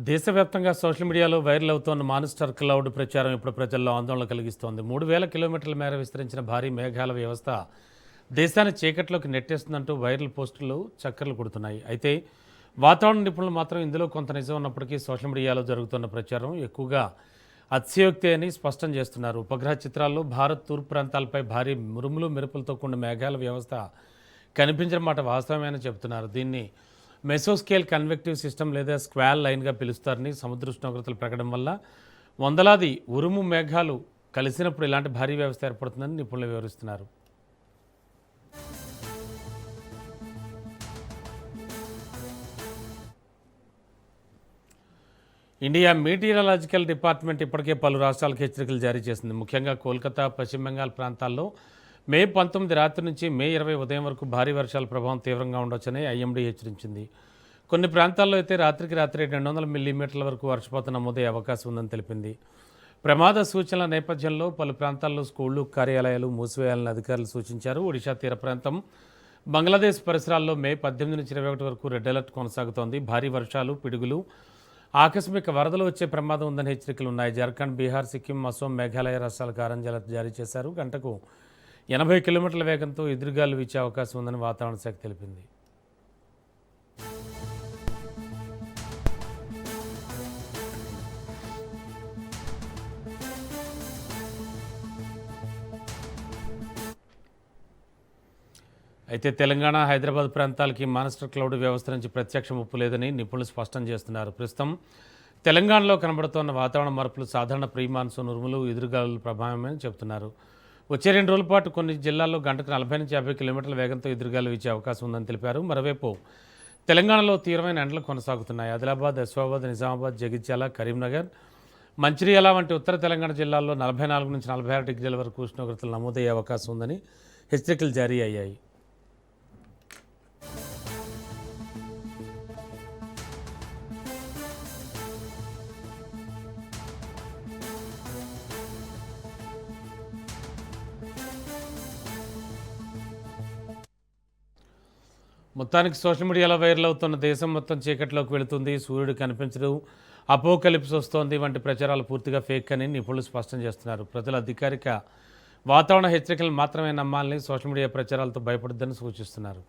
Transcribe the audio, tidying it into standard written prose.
దేశవ్యాప్తంగా సోషల్ మీడియాలో viral అవుతోన్న monster cloud ప్రచారం ఇప్పుడు ప్రజల్లో ఆందోళన కలిగిస్తోంది. 3000 కిలోమీటర్ల మేర విస్తరించిన భారీ మేఘాల వ్యవస్థ దేశాన్ని చీకట్లోకి నెట్టేస్తుందంటూ వైరల్ పోస్టులు చక్కర్లు కొడుతున్నాయి. అయితే వాతావరణ నిపుణులు మాత్రం ఇందులో కొంత నిజం ఉన్నప్పటికీ సోషల్ మీడియాలో జరుగుతున్న ప్రచారం ఎక్కువగా అతిశయోక్తి అని స్పష్టం చేస్తున్నారు. ఉపగ్రహ చిత్రాల్లో భారత్ తూర్పు ప్రాంతాలపై భారీ మురుములు మెరుపులతో కూడిన మేఘాల వ్యవస్థ కనిపించిన మాట వాస్తవమేనని చెబుతున్నారు. దీన్ని మెసోస్కేల్ కన్వెక్టివ్ సిస్టమ్ లేదా స్క్వాల్ లైన్గా పిలుస్తారని, సముద్ర ఉష్ణోగ్రతలు పెరగడం వల్ల వందలాది ఉరుము మేఘాలు కలిసినప్పుడు ఇలాంటి భారీ వ్యవస్థ ఏర్పడుతుందని నిపుణులు వివరిస్తున్నారు. ఇండియా మీటీరియలాజికల్ డిపార్ట్మెంట్ ఇప్పటికే పలు రాష్ట్రాలకు హెచ్చరికలు జారీ చేసింది. ముఖ్యంగా కోల్కతా, పశ్చిమ బెంగాల్ ప్రాంతాల్లో మే 19 రాత్రి నుంచి మే 20 ఉదయం వరకు భారీ వర్షాల ప్రభావం తీవ్రంగా ఉండొచ్చని ఐఎండీ హెచ్చరించింది. కొన్ని ప్రాంతాల్లో అయితే రాత్రికి రాత్రి 200 మిల్లీమీటర్ల వరకు వర్షపాతం నమోదయ్యే అవకాశం ఉందని తెలిపింది. ప్రమాద సూచనల నేపథ్యంలో పలు ప్రాంతాల్లో స్కూళ్లు, కార్యాలయాలు మూసివేయాలని అధికారులు సూచించారు. ఒడిషా తీర ప్రాంతం, బంగ్లాదేశ్ పరిసరాల్లో మే 18 నుంచి 21 వరకు రెడ్ అలర్ట్ కొనసాగుతోంది. భారీ వర్షాలు, పిడుగులు, ఆకస్మిక వరదలు వచ్చే ప్రమాదం ఉందని హెచ్చరికలు ఉన్నాయి. జార్ఖండ్, బీహార్, సిక్కిం, అసోం, మేఘాలయ రాష్ట్రాలకు ఆరెంజ్ అలర్ట్ జారీ చేశారు. గంటకు 80 కిలోమీటర్ల వేగంతో ఎదురుగాలు వీచే అవకాశం ఉందని వాతావరణ శాఖ తెలిపింది. అయితే తెలంగాణ, హైదరాబాద్ ప్రాంతాలకి మాన్స్టర్ క్లౌడ్ వ్యవస్థ నుంచి ప్రత్యక్ష ముప్పు లేదని నిపుణులు స్పష్టం చేస్తున్నారు. ప్రస్తుతం తెలంగాణలో కనబడుతోన్న వాతావరణ మార్పులు సాధారణ ప్రీ మాన్సూన్ ఉరుములు, ఎదురుగాలుల ప్రభావమని చెబుతున్నారు. వచ్చే 2 రోజుల పాటు కొన్ని జిల్లాల్లో గంటకు 40 నుంచి 50 కిలోమీటర్ల వేగంతో ఎదురుగాలు వీచే అవకాశం ఉందని తెలిపారు. మరోవైపు తెలంగాణలో తీవ్రమైన ఎండలు కొనసాగుతున్నాయి. ఆదిలాబాద్, ఆసిఫాబాద్, నిజామాబాద్, జగిత్యాల, కరీంనగర్, మంచిర్యాల వంటి ఉత్తర తెలంగాణ జిల్లాల్లో 44 నుంచి 46 డిగ్రీల వరకు ఉష్ణోగ్రతలు నమోదయ్యే అవకాశం ఉందని హెచ్చరికలు జారీ అయ్యాయి. మొత్తానికి సోషల్ మీడియాలో వైరల్ అవుతున్న దేశం మొత్తం చీకట్లోకి వెళుతుంది, సూర్యుడు కనిపించడు, అపోకలిప్స్ వస్తోంది వంటి ప్రచారాలు పూర్తిగా ఫేక్ అని నిపుణులు స్పష్టం చేస్తున్నారు. ప్రజలు అధికారిక వాతావరణ హెచ్చరికలు మాత్రమే నమ్మాలని, సోషల్ మీడియా ప్రచారాలతో భయపడొద్దని సూచిస్తున్నారు.